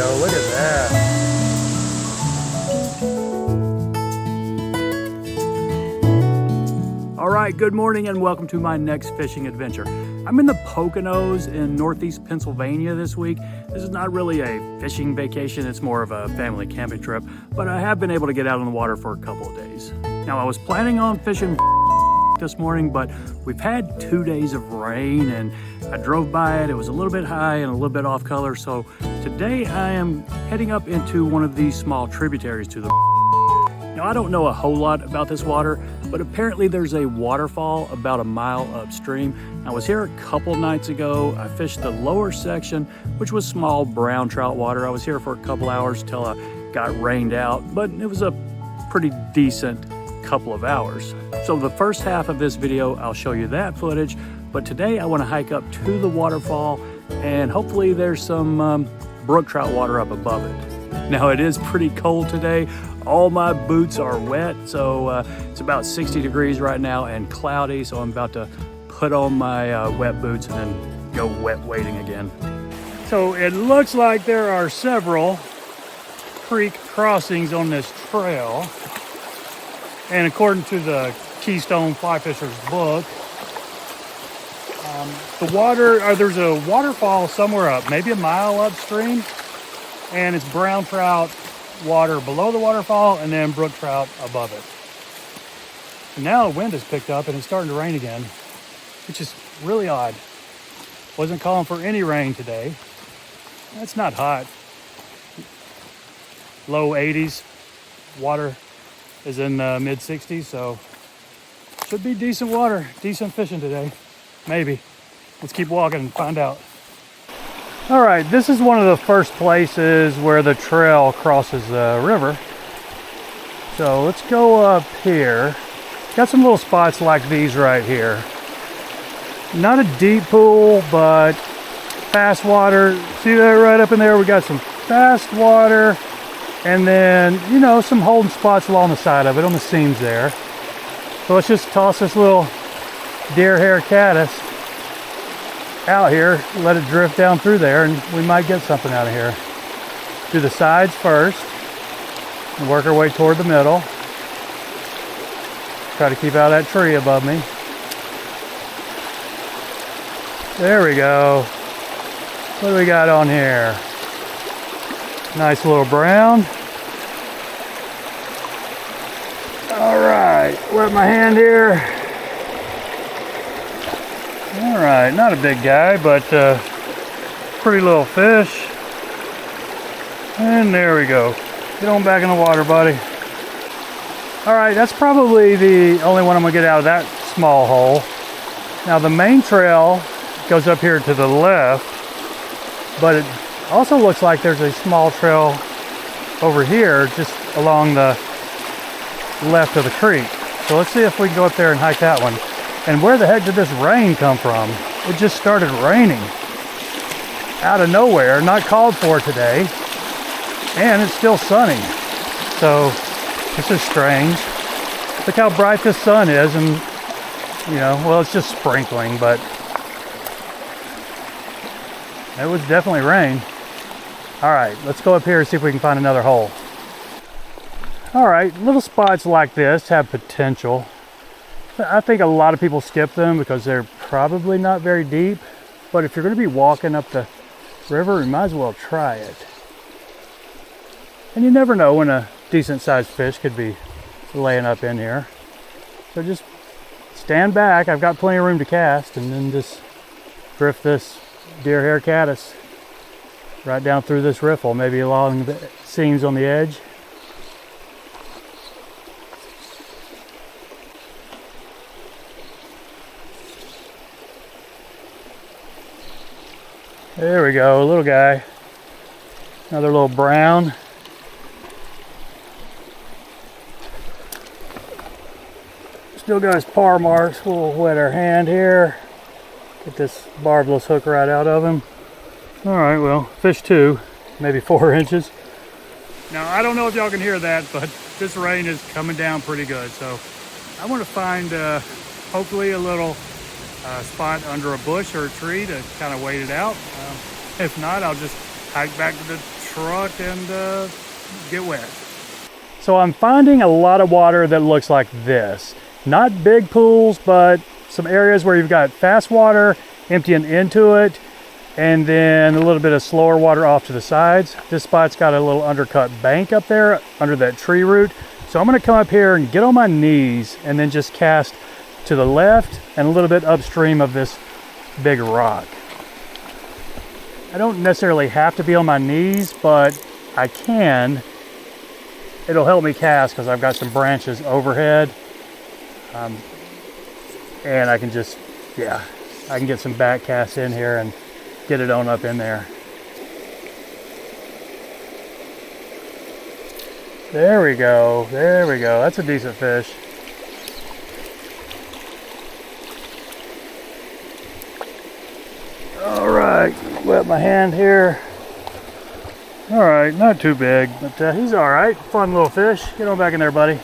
go. Look at that. All right, good morning and welcome to my next fishing adventure. I'm in the Poconos in northeast Pennsylvania this week. This is not really a fishing vacation, it's more of a family camping trip, but I have been able to get out on the water for a couple of days. Now, I was planning on fishing this morning, but we've had 2 days of rain and I drove by it. It was a little bit high and a little bit off color. So today I am heading up into one of these small tributaries to the Now, I don't know a whole lot about this water, but apparently there's a waterfall about a mile upstream. I was here a couple nights ago. I fished the lower section, which was small brown trout water. I was here for a couple hours till I got rained out, but it was a pretty decent couple of hours. So the first half of this video, I'll show you that footage, but today I want to hike up to the waterfall and hopefully there's some brook trout water up above it. Now, it is pretty cold today. All my boots are wet, so it's about 60 degrees right now and cloudy, so I'm about to put on my wet boots and then go wet wading again. So it looks like there are several creek crossings on this trail, and according to the Keystone Fly Fisher's book, there's a waterfall somewhere up, maybe a mile upstream, and it's brown trout water below the waterfall and then brook trout above it. And now the wind has picked up and it's starting to rain again, which is really odd. Wasn't calling for any rain today. It's not hot. Low 80s. Water is in the mid 60s, so should be decent water, decent fishing today. Maybe. Let's keep walking and find out. All right, this is one of the first places where the trail crosses the river. So let's go up here. Got some little spots like these right here. Not a deep pool, but fast water. See that right up in there? We got some fast water. And then, you know, some holding spots along the side of it, on the seams there. So let's just toss this little deer hair caddis out here, let it drift down through there, and we might get something out of here. Do the sides first and work our way toward the middle. Try to keep out of that tree above me. There we go. What do we got on here? Nice little brown. All right, wet my hand here. All right, not a big guy, but pretty little fish. And there we go. Get on back in the water, buddy. All right, that's probably the only one I'm gonna get out of that small hole. Now the main trail goes up here to the left, but it also looks like there's a small trail over here just along the left of the creek. So let's see if we can go up there and hike that one. And where the heck did this rain come from? It just started raining out of nowhere, not called for today, and it's still sunny. So this is strange. Look how bright the sun is, and you know, well, it's just sprinkling, but it was definitely rain. All right, let's go up here and see if we can find another hole. All right, little spots like this have potential. I think a lot of people skip them because they're probably not very deep, but if you're going to be walking up the river, you might as well try it. And you never know when a decent sized fish could be laying up in here. So just stand back, I've got plenty of room to cast, and then just drift this deer hair caddis right down through this riffle, maybe along the seams on the edge. There we go, little guy. Another little brown. Still got his paw marks. We'll wet our hand here. Get this barbless hook right out of him. All right, well, fish 2, maybe 4 inches. Now, I don't know if y'all can hear that, but this rain is coming down pretty good. So I want to find hopefully a little spot under a bush or a tree to kind of wait it out. If not, I'll just hike back to the truck and get wet. So I'm finding a lot of water that looks like this. Not big pools, but some areas where you've got fast water emptying into it, and then a little bit of slower water off to the sides. This spot's got a little undercut bank up there under that tree root. So I'm gonna come up here and get on my knees and then just cast to the left and a little bit upstream of this big rock. I don't necessarily have to be on my knees, but I can. It'll help me cast because I've got some branches overhead. And I can just, yeah, I can get some back casts in here and get it on up in there. There we go, there we go. That's a decent fish. All right, wet my hand here. All right, not too big, but he's all right. Fun little fish. Get on back in there, buddy.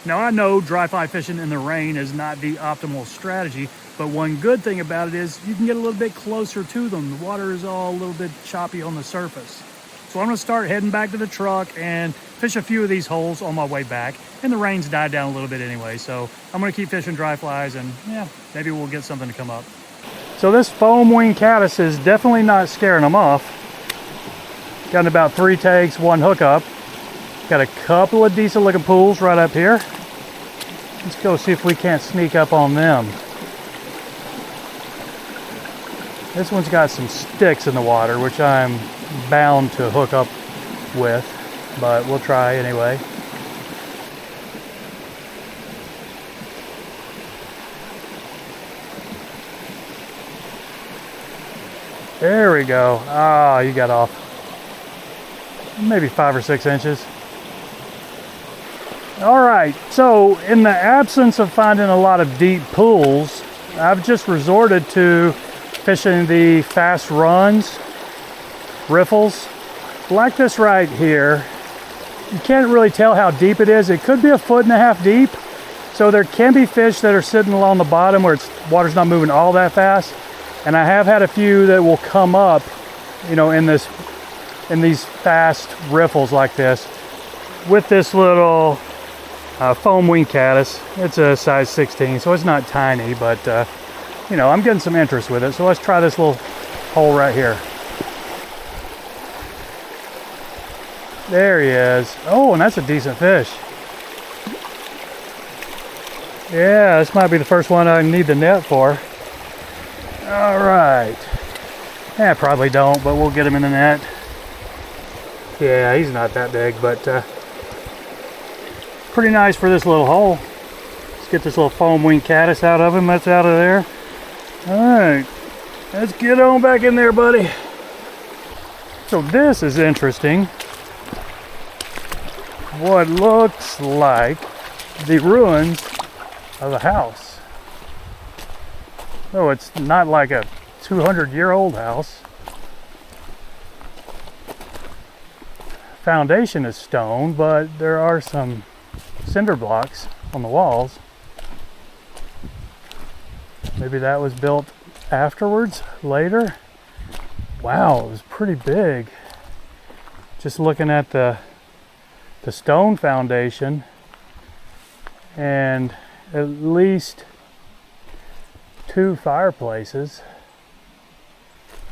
Now I know dry fly fishing in the rain is not the optimal strategy, but one good thing about it is you can get a little bit closer to them. The water is all a little bit choppy on the surface. So I'm gonna start heading back to the truck and fish a few of these holes on my way back. And the rain's died down a little bit anyway, so I'm gonna keep fishing dry flies and yeah, maybe we'll get something to come up. So this foam wing caddis is definitely not scaring them off. Gotten about 3 takes, 1 hookup. Got a couple of decent looking pools right up here. Let's go see if we can't sneak up on them. This one's got some sticks in the water, which I'm bound to hook up with, but we'll try anyway. There we go. Ah, you got off. Maybe 5 or 6 inches. All right, so in the absence of finding a lot of deep pools, I've just resorted to fishing the fast runs, riffles, like this right here. You can't really tell how deep it is. It could be 1.5 feet deep. So there can be fish that are sitting along the bottom where water's not moving all that fast. And I have had a few that will come up, you know, in these fast riffles like this with this little foam wing caddis. It's a size 16, so it's not tiny, but you know, I'm getting some interest with it. So let's try this little hole right here. There he is. Oh, and that's a decent fish. Yeah, this might be the first one I need the net for. All right. Yeah, probably don't, but we'll get him in the net. Yeah, he's not that big, but pretty nice for this little hole. Let's get this little foam wing caddis out of him. That's out of there. All right, let's get on back in there, buddy. So this is interesting. What looks like the ruins of a house. Oh, it's not like a 200-year-old house. Foundation is stone, but there are some cinder blocks on the walls. Maybe that was built afterwards, later. Wow, it was pretty big. Just looking at the stone foundation, and at least 2 fireplaces.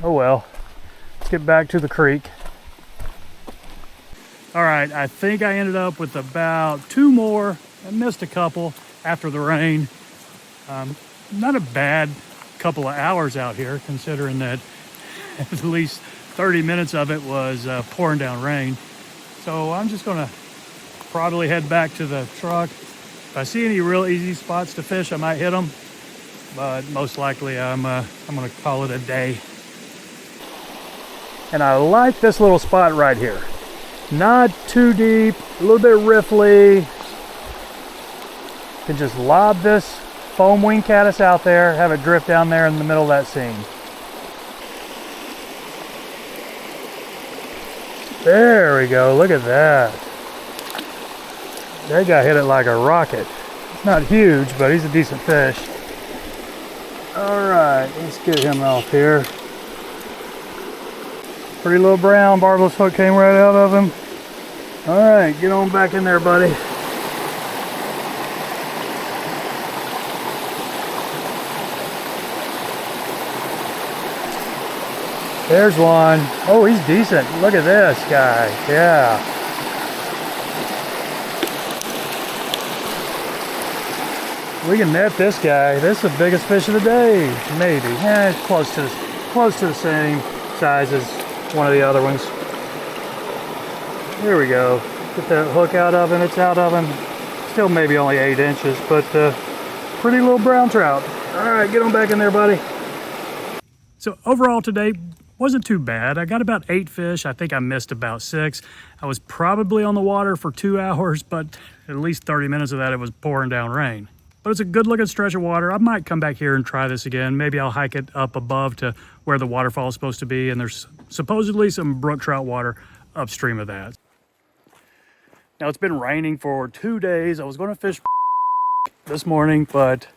Oh well, let's get back to the creek. All right, I think I ended up with about 2 more. I missed a couple after the rain. Not a bad couple of hours out here, considering that at least 30 minutes of it was pouring down rain. So I'm just gonna probably head back to the truck. If I see any real easy spots to fish, I might hit them, but most likely I'm gonna call it a day. And I like this little spot right here. Not too deep, a little bit riffly. Can just lob this foam wing caddis out there, have it drift down there in the middle of that seam. There we go, look at that. That guy hit it like a rocket. It's not huge, but he's a decent fish. All right, let's get him off here. Pretty little brown, barbless hook came right out of him. All right, get on back in there, buddy. There's one. Oh, he's decent. Look at this guy. Yeah. We can net this guy. This is the biggest fish of the day. Maybe. Yeah, it's close to the same size as one of the other ones. Here we go. Get that hook out of him. It's out of him. Still maybe only 8 inches, but pretty little brown trout. All right, get on back in there, buddy. So overall today, wasn't too bad. I got about 8 fish. I think I missed about 6. I was probably on the water for 2 hours, but at least 30 minutes of that it was pouring down rain. But it's a good looking stretch of water. I might come back here and try this again. Maybe I'll hike it up above to where the waterfall is supposed to be, and there's supposedly some brook trout water upstream of that. Now it's been raining for 2 days. I was going to fish this morning, but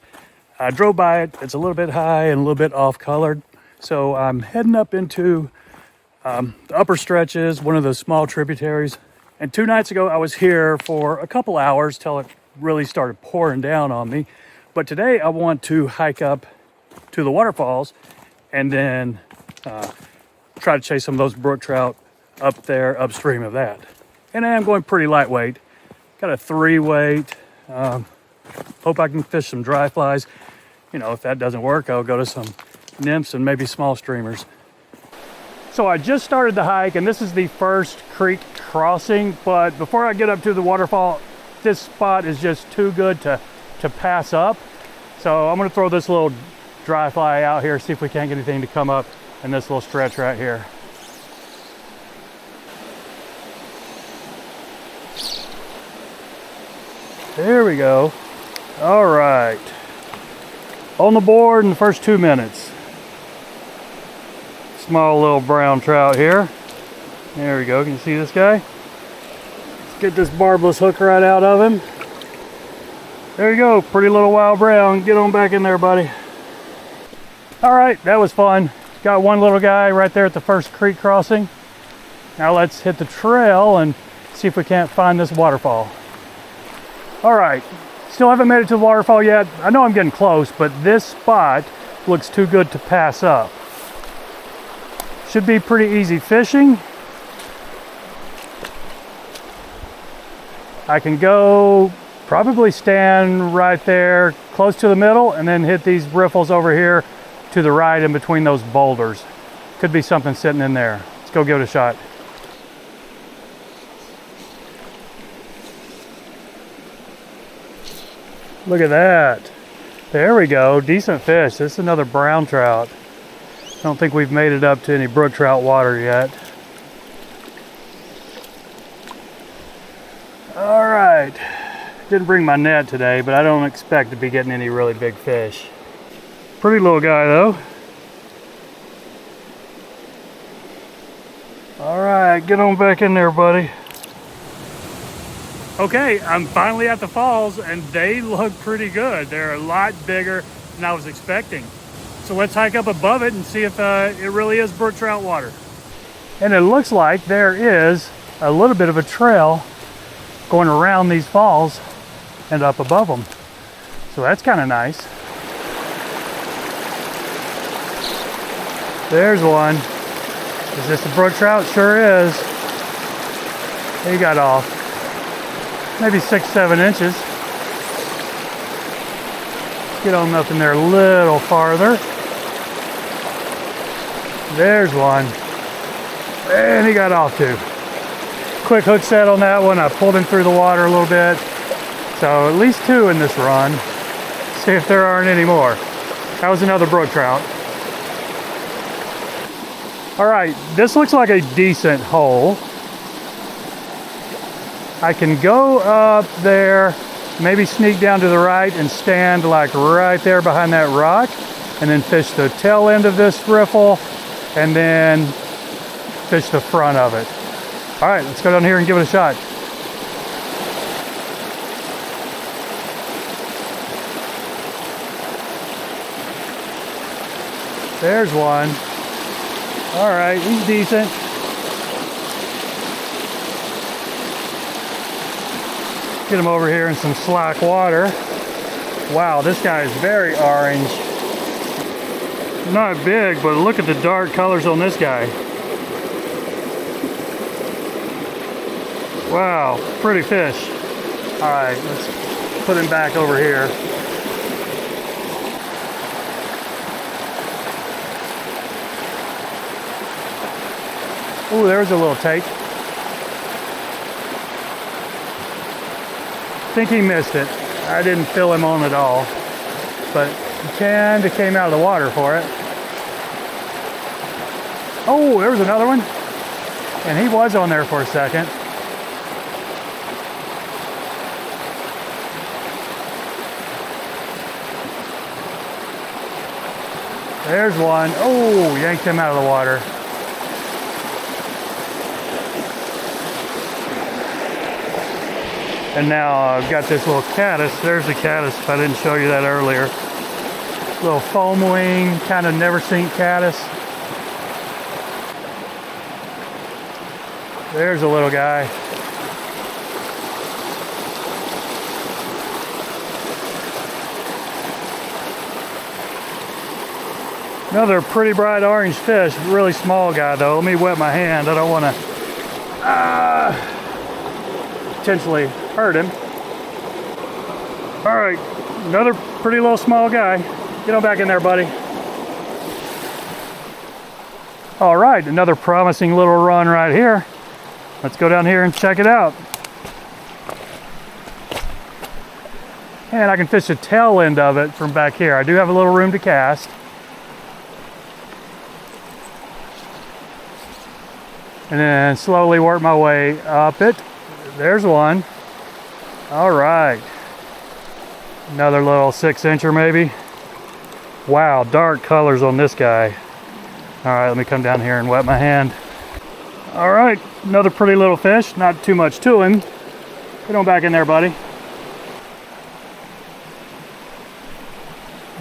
I drove by it. It's a little bit high and a little bit off colored. So I'm heading up into the upper stretches, one of the small tributaries. And 2 nights ago, I was here for a couple hours till it really started pouring down on me. But today I want to hike up to the waterfalls and then try to chase some of those brook trout up there upstream of that. And I am going pretty lightweight. Got a 3 weight. Hope I can fish some dry flies. You know, if that doesn't work, I'll go to some nymphs and maybe small streamers. So I just started the hike, and this is the first creek crossing, but before I get up to the waterfall, this spot is just too good to pass up. So I'm gonna throw this little dry fly out here, see if we can't get anything to come up in this little stretch right here. There we go. All right. On the board in the first 2 minutes. Small little brown trout here. There we go. Can you see this guy? Let's get this barbless hook right out of him. There you go. Pretty little wild brown. Get on back in there, buddy. All right, that was fun. Got one little guy right there at the first creek crossing. Now let's hit the trail and see if we can't find this waterfall. All right, still haven't made it to the waterfall yet. I know I'm getting close, but this spot looks too good to pass up. Should be pretty easy fishing. I can go probably stand right there close to the middle and then hit these riffles over here to the right in between those boulders. Could be something sitting in there. Let's go give it a shot. Look at that. There we go. Decent fish. This is another brown trout. I don't think we've made it up to any brook trout water yet. All right. Didn't bring my net today, but I don't expect to be getting any really big fish. Pretty little guy though. All right, get on back in there, buddy. Okay, I'm finally at the falls and they look pretty good. They're a lot bigger than I was expecting. So let's hike up above it and see if it really is brook trout water. And it looks like there is a little bit of a trail going around these falls and up above them. So that's kind of nice. There's one. Is this a brook trout? Sure is. He got off. Maybe 6-7 inches. Get on up in there a little farther. There's one. And he got off too. Quick hook set on that one. I pulled him through the water a little bit. So at least 2 in this run. See if there aren't any more. That was another brook trout. All right, this looks like a decent hole. I can go up there, maybe sneak down to the right and stand like right there behind that rock, and then fish the tail end of this riffle, and then fish the front of it. All right, let's go down here and give it a shot. There's one. All right, he's decent. Get him over here in some slack water. Wow, this guy is very orange. Not big, but look at the dark colors on this guy. Wow, pretty fish. All right, let's put him back over here. Oh, there's a little take. I think he missed it. I didn't fill him on at all, but he kind of came out of the water for it. Oh, there was another one. And he was on there for a second. There's one. Oh, yanked him out of the water. And now I've got this little caddis. There's the caddis, if I didn't show you that earlier. Little foam wing, kind of never seen caddis. There's a little guy. Another pretty bright orange fish, really small guy though. Let me wet my hand. I don't want to potentially hurt him. All right, another pretty little small guy. Get on back in there, buddy. All right, another promising little run right here. Let's go down here and check it out. And I can fish the tail end of it from back here. I do have a little room to cast. And then slowly work my way up it. There's one. All right. Another little 6-incher maybe. Wow, dark colors on this guy. All right, let me come down here and wet my hand. All right, another pretty little fish. Not too much to him. Get on back in there, buddy.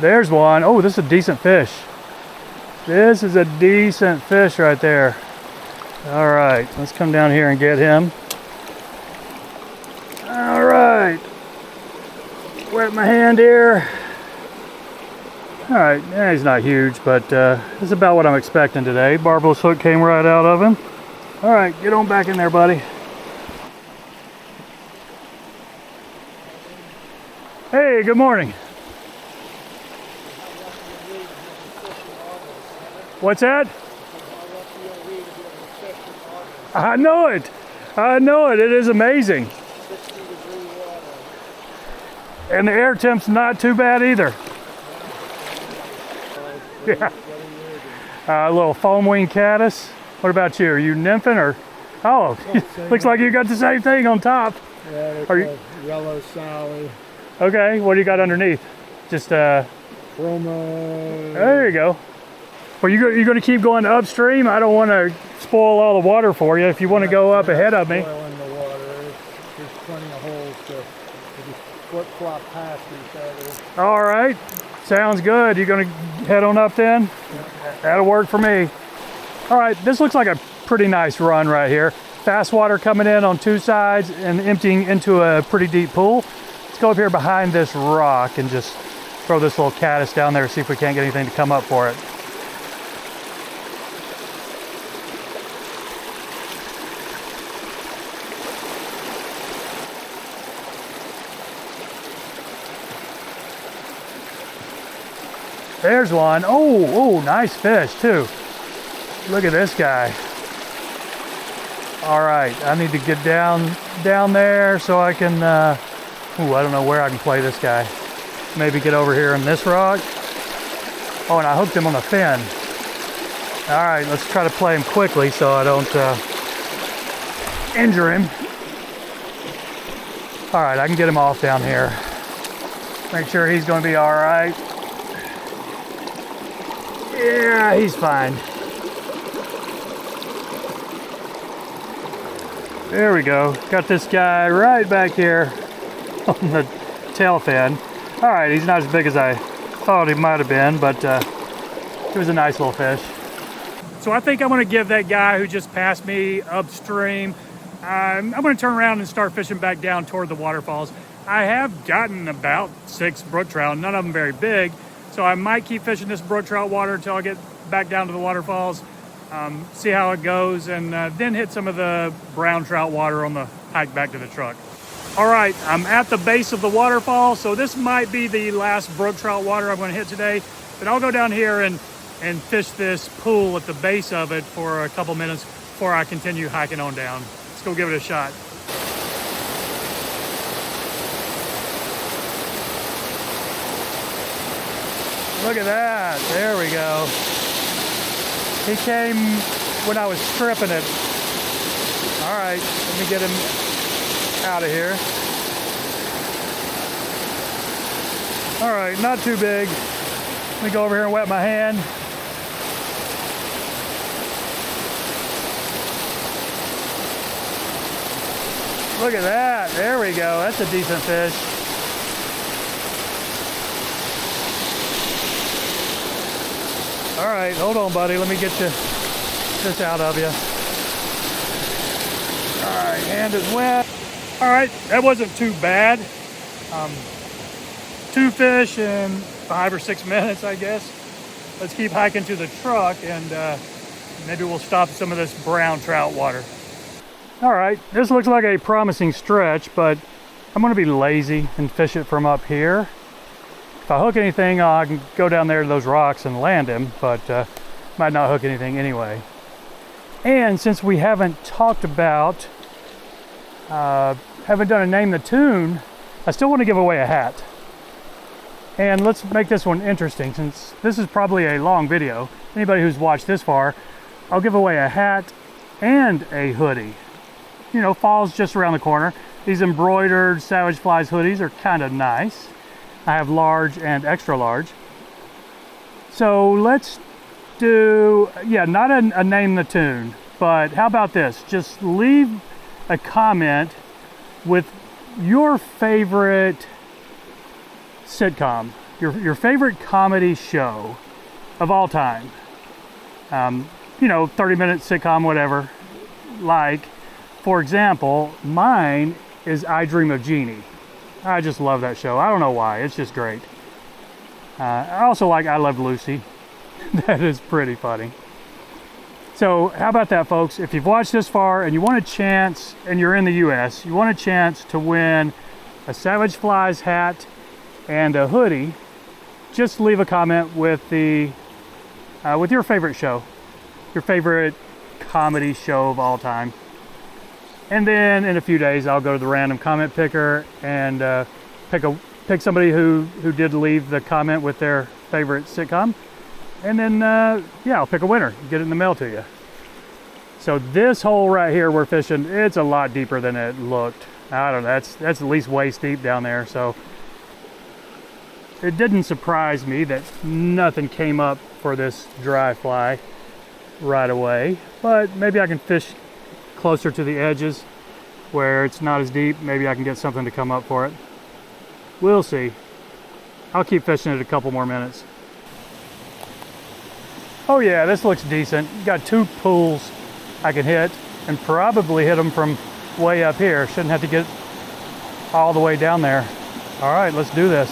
There's one. Oh, this is a decent fish. This is a decent fish right there. All right, let's come down here and get him. All right, wet my hand here. All right, yeah, he's not huge, but this is about what I'm expecting today. Barbless hook came right out of him. All right, get on back in there, buddy. Hey, good morning. What's that? I know it. I know it. It is amazing. And the air temp's not too bad either. Yeah. A little foam wing caddis. What about you? Are you nymphing or? Oh, looks like you got the same thing on top. Yeah, are you yellow Sally. Okay, what do you got underneath? Just Promo. There you go. Well, you're going to keep going upstream. I don't want to spoil all the water for you. If you want to go up ahead of me. In the water. There's plenty of holes to just flip-flop past each other. All right, sounds good. You going to head on up then? That'll work for me. All right, this looks like a pretty nice run right here. Fast water coming in on two sides and emptying into a pretty deep pool. Let's go up here behind this rock and just throw this little caddis down there, see if we can't get anything to come up for it. There's one. Oh, nice fish too. Look at this guy. All right, I need to get down there so I can, I don't know where I can play this guy. Maybe get over here in this rock. Oh, and I hooked him on a fin. All right, let's try to play him quickly so I don't injure him. All right, I can get him off down here. Make sure he's gonna be all right. Yeah, he's fine. There we go. Got this guy right back here on the tail fin. All right, he's not as big as I thought he might have been, but it was a nice little fish. So I think I'm gonna give that guy who just passed me upstream I'm going to turn around and start fishing back down toward the waterfalls. I have gotten about 6 brook trout, none of them very big, so I might keep fishing this brook trout water until I get back down to the waterfalls, see how it goes, and then hit some of the brown trout water on the hike back to the truck. All right, I'm at the base of the waterfall, so this might be the last brook trout water I'm going to hit today, but I'll go down here and fish this pool at the base of it for a couple minutes before I continue hiking on down. Let's go give it a shot. Look at that, there we go. He came when I was stripping it. All right, let me get him out of here. All right, not too big. Let me go over here and wet my hand. Look at that, there we go. That's a decent fish. All right, hold on, buddy. Let me get this out of you. All right, hand is wet. All right, that wasn't too bad. 2 fish in 5 or 6 minutes, I guess. Let's keep hiking to the truck and maybe we'll stop some of this brown trout water. All right, this looks like a promising stretch, but I'm gonna be lazy and fish it from up here. If I hook anything, I can go down there to those rocks and land him, but might not hook anything anyway. And since we haven't talked about, haven't done a name the tune, I still want to give away a hat. And let's make this one interesting, since this is probably a long video. Anybody who's watched this far, I'll give away a hat and a hoodie. You know, fall's just around the corner. These embroidered Savage Flies hoodies are kind of nice. I have large and extra large. So let's do, yeah, not a name the tune, but how about this? Just leave a comment with your favorite sitcom, your favorite comedy show of all time. You know, 30-minute sitcom, whatever. Like, for example, mine is I Dream of Jeannie. I just love that show. I don't know why. It's just great. I also like I Love Lucy. That is pretty funny. So how about that, folks? If you've watched this far and you want a chance, and you're in the US, you want a chance to win a Savage Flies hat and a hoodie, just leave a comment with the with your favorite show, your favorite comedy show of all time. And then in a few days, I'll go to the random comment picker and pick somebody who did leave the comment with their favorite sitcom. And then, yeah, I'll pick a winner, get it in the mail to you. So this hole right here we're fishing, it's a lot deeper than it looked. I don't know, that's at least waist deep down there. So it didn't surprise me that nothing came up for this dry fly right away. But maybe I can fish closer to the edges where it's not as deep. Maybe I can get something to come up for it. We'll see. I'll keep fishing it a couple more minutes. Oh yeah, this looks decent. Got 2 pools I can hit and probably hit them from way up here. Shouldn't have to get all the way down there. All right, let's do this.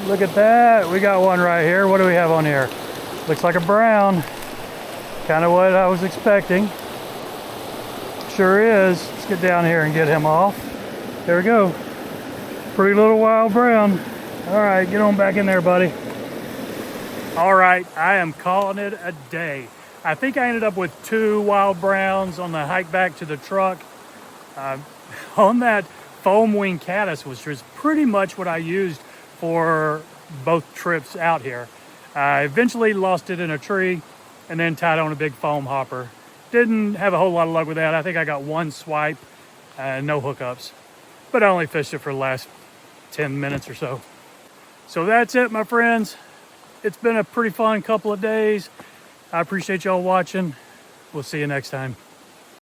Look at that, we got one right here. What do we have on here? Looks like a brown. Kind of what I was expecting. Sure is. Let's get down here and get him off. There we go. Pretty little wild brown. All right, get on back in there, buddy. All right, I am calling it a day. I think I ended up with 2 wild browns on the hike back to the truck. On that foam wing caddis, which was pretty much what I used for both trips out here. I eventually lost it in a tree and then tied on a big foam hopper. Didn't have a whole lot of luck with that. I think I got 1 swipe, no hookups, but I only fished it for the last 10 minutes or so. So that's it, my friends. It's been a pretty fun couple of days. I appreciate y'all watching. We'll see you next time.